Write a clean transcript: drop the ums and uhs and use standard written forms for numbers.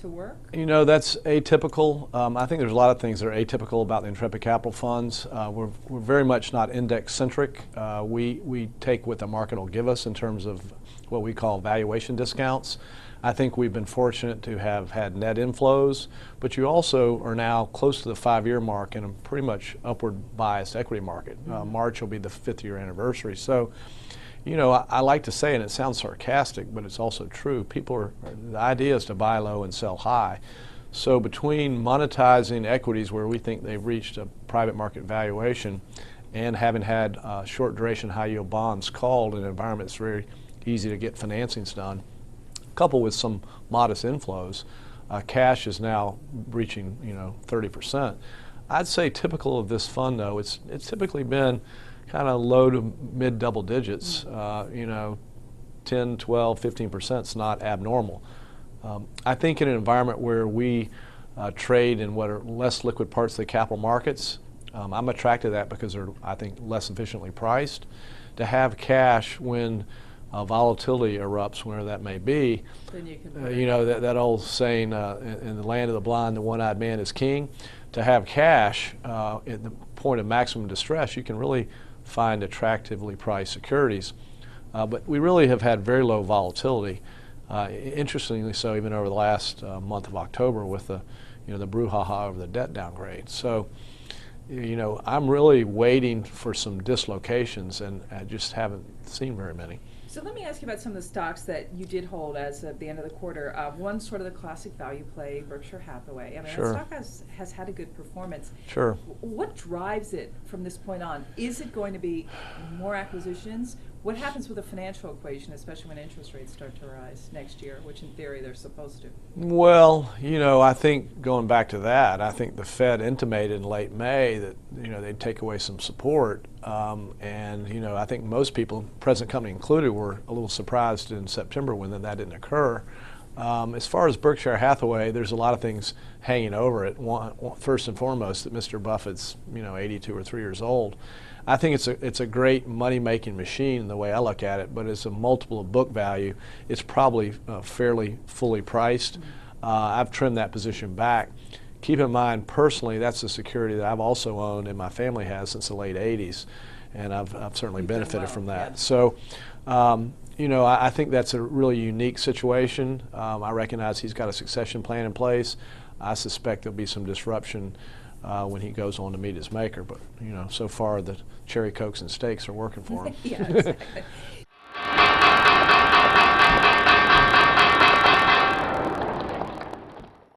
to work? You know, that's atypical. I think there's a lot of things that are atypical about the Intrepid Capital funds. We're very much not index-centric. We take what the market will give us in terms of what we call valuation discounts. I think we've been fortunate to have had net inflows, but you also are now close to the 5-year mark in a pretty much upward biased equity market. March will be the 5th-year anniversary. So, you know, I like to say, and it sounds sarcastic, but it's also true, the idea is to buy low and sell high. So between monetizing equities where we think they've reached a private market valuation and having had short duration high yield bonds called in an environment that's very easy to get financings done, coupled with some modest inflows, cash is now reaching, you know, 30%. I'd say typical of this fund, though, it's typically been kind of low to mid double digits, you know, 10, 12, 15% is not abnormal. I think in an environment where we trade in what are less liquid parts of the capital markets, I'm attracted to that because they're, I think, less efficiently priced. To have cash when volatility erupts, whenever that may be, Then you can you know, that old saying, in the land of the blind, the one-eyed man is king. To have cash at the point of maximum distress, you can really find attractively priced securities. But we really have had very low volatility. Interestingly so, even over the last month of October with the, you know, the brouhaha over the debt downgrade. So, you know, I'm really waiting for some dislocations, and I just haven't seen very many. So let me ask you about some of the stocks that you did hold as of the end of the quarter. One sort of the classic value play, Berkshire Hathaway. I mean, Sure. that stock has had a good performance. Sure. What drives it from this point on? Is it going to be more acquisitions? What happens with the financial equation, especially when interest rates start to rise next year, which in theory they're supposed to? Well, you know, I think going back to that, I think the Fed intimated in late May that, you know, they'd take away some support. And, you know, I think most people, present company included, were a little surprised in September when that didn't occur. As far as Berkshire Hathaway, there's a lot of things hanging over it. First and foremost, that Mr. Buffett's, you know, 82 or 3 years old. I think it's a great money-making machine the way I look at it, but as a multiple of book value, it's probably fairly fully priced. I've trimmed that position back. Keep in mind, personally, that's a security that I've also owned and my family has since the late 80s, and I've certainly benefited from that. Yeah. So, you know, I think that's a really unique situation. I recognize he's got a succession plan in place. I suspect there'll be some disruption when he goes on to meet his maker, but, you know, so far the cherry cokes and steaks are working for him. Yeah, exactly.